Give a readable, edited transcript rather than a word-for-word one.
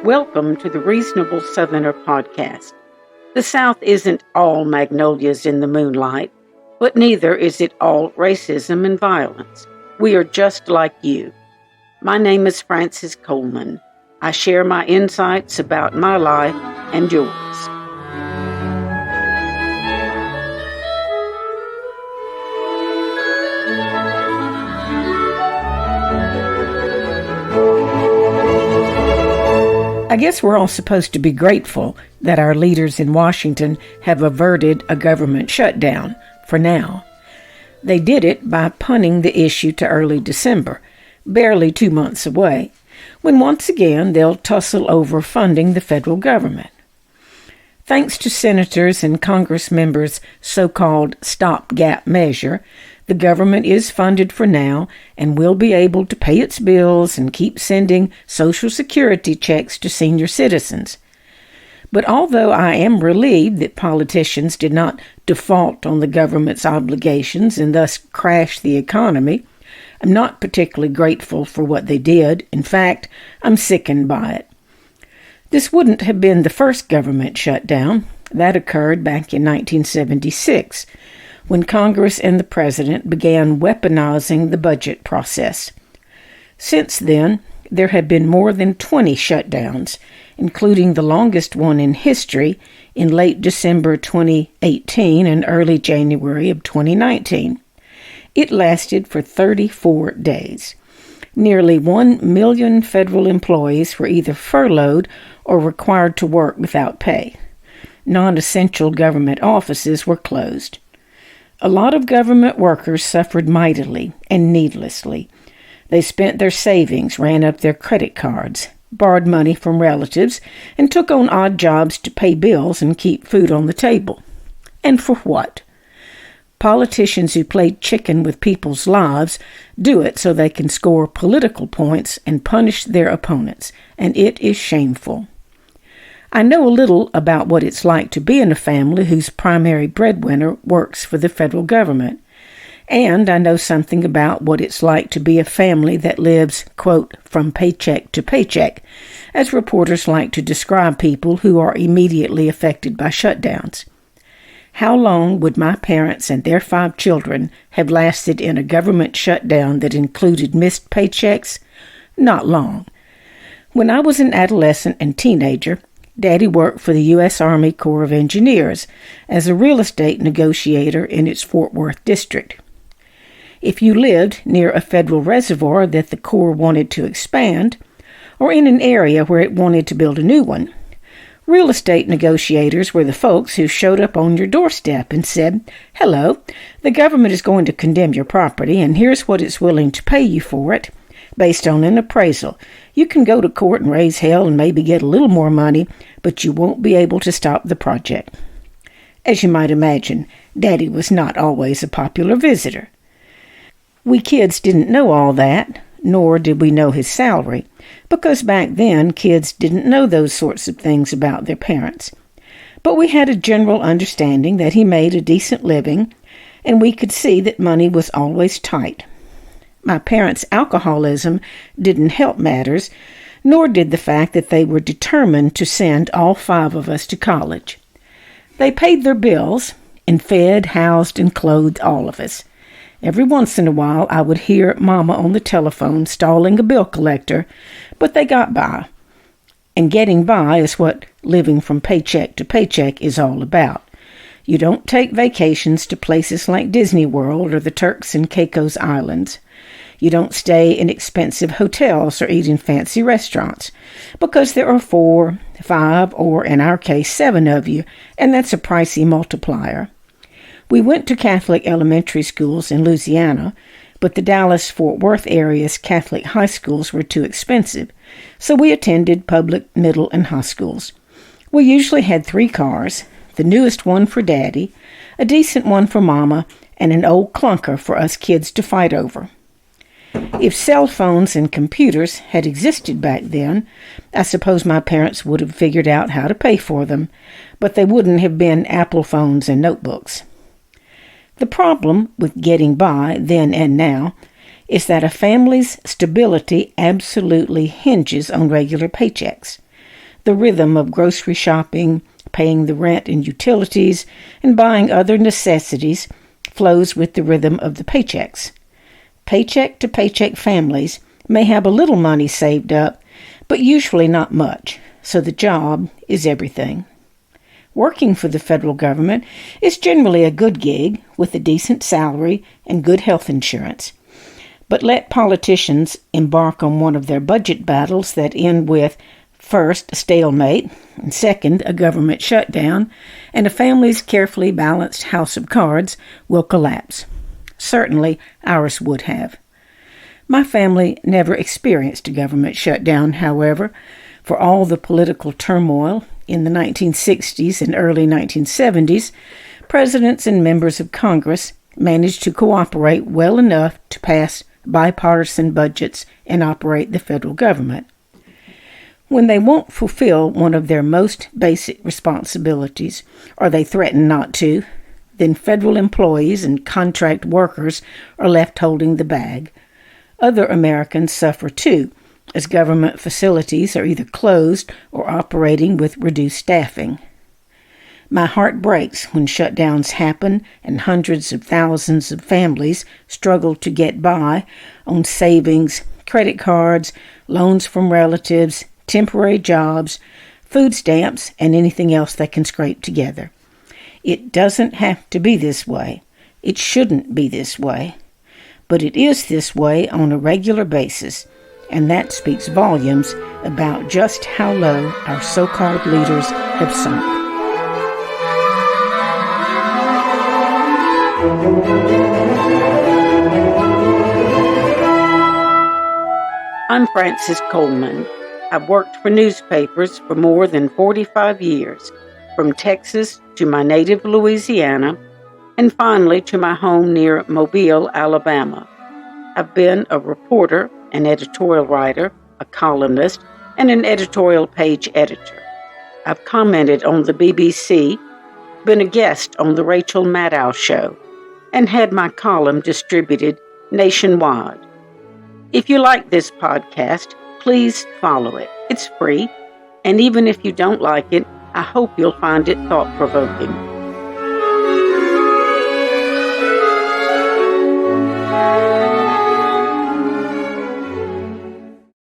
Welcome to the Reasonable Southerner podcast. The South isn't all magnolias in the moonlight, but neither is it all racism and violence. We are just like you. My name is Frances Coleman. I share my insights about my life and yours. I guess we're all supposed to be grateful that our leaders in Washington have averted a government shutdown, for now. They did it by punting the issue to early December, barely 2 months away, when once again they'll tussle over funding the federal government. Thanks to senators and Congress members' so-called stopgap measure, the government is funded for now and will be able to pay its bills and keep sending Social Security checks to senior citizens. But although I am relieved that politicians did not default on the government's obligations and thus crash the economy, I'm not particularly grateful for what they did. In fact, I'm sickened by it. This wouldn't have been the first government shutdown. That occurred back in 1976, when Congress and the President began weaponizing the budget process. Since then, there have been more than 20 shutdowns, including the longest one in history in late December 2018 and early January of 2019. It lasted for 34 days. Nearly 1 million federal employees were either furloughed or required to work without pay. Non-essential government offices were closed. A lot of government workers suffered mightily and needlessly. They spent their savings, ran up their credit cards, borrowed money from relatives, and took on odd jobs to pay bills and keep food on the table. And for what? Politicians who played chicken with people's lives do it so they can score political points and punish their opponents, and it is shameful. I know a little about what it's like to be in a family whose primary breadwinner works for the federal government. And I know something about what it's like to be a family that lives, quote, from paycheck to paycheck, as reporters like to describe people who are immediately affected by shutdowns. How long would my parents and their 5 children have lasted in a government shutdown that included missed paychecks? Not long. When I was an adolescent and teenager, Daddy worked for the U.S. Army Corps of Engineers as a real estate negotiator in its Fort Worth district. If you lived near a federal reservoir that the Corps wanted to expand, or in an area where it wanted to build a new one, real estate negotiators were the folks who showed up on your doorstep and said, "Hello, the government is going to condemn your property, and here's what it's willing to pay you for it, based on an appraisal. You can go to court and raise hell and maybe get a little more money, but you won't be able to stop the project." As you might imagine, Daddy was not always a popular visitor. We kids didn't know all that, nor did we know his salary, because back then kids didn't know those sorts of things about their parents. But we had a general understanding that he made a decent living, and we could see that money was always tight. My parents' alcoholism didn't help matters, nor did the fact that they were determined to send all 5 of us to college. They paid their bills and fed, housed, and clothed all of us. Every once in a while I would hear Mama on the telephone stalling a bill collector, but they got by. And getting by is what living from paycheck to paycheck is all about. You don't take vacations to places like Disney World or the Turks and Caicos Islands. You don't stay in expensive hotels or eat in fancy restaurants, because there are 4, 5, or in our case 7 of you, and that's a pricey multiplier. We went to Catholic elementary schools in Louisiana, but the Dallas-Fort Worth area's Catholic high schools were too expensive, so we attended public middle and high schools. We usually had 3 cars, the newest one for Daddy, a decent one for Mama, and an old clunker for us kids to fight over. If cell phones and computers had existed back then, I suppose my parents would have figured out how to pay for them, but they wouldn't have been Apple phones and notebooks. The problem with getting by then and now is that a family's stability absolutely hinges on regular paychecks. The rhythm of grocery shopping, paying the rent and utilities, and buying other necessities flows with the rhythm of the paychecks. Paycheck-to-paycheck families may have a little money saved up, but usually not much, so the job is everything. Working for the federal government is generally a good gig with a decent salary and good health insurance. But let politicians embark on one of their budget battles that end with, first, a stalemate, and second, a government shutdown, and a family's carefully balanced house of cards will collapse. Certainly, ours would have. My family never experienced a government shutdown, however. For all the political turmoil in the 1960s and early 1970s, presidents and members of Congress managed to cooperate well enough to pass bipartisan budgets and operate the federal government. When they won't fulfill one of their most basic responsibilities, or they threaten not to, then federal employees and contract workers are left holding the bag. Other Americans suffer too, as government facilities are either closed or operating with reduced staffing. My heart breaks when shutdowns happen and hundreds of thousands of families struggle to get by on savings, credit cards, loans from relatives, temporary jobs, food stamps, and anything else they can scrape together. It doesn't have to be this way. It shouldn't be this way. But it is this way on a regular basis, and that speaks volumes about just how low our so-called leaders have sunk. I'm Frances Coleman. I've worked for newspapers for more than 45 years, from Texas to my native Louisiana, and finally to my home near Mobile, Alabama. I've been a reporter, an editorial writer, a columnist, and an editorial page editor. I've commented on the BBC, been a guest on the Rachel Maddow Show, and had my column distributed nationwide. If you like this podcast, please follow it. It's free, and even if you don't like it, I hope you'll find it thought-provoking.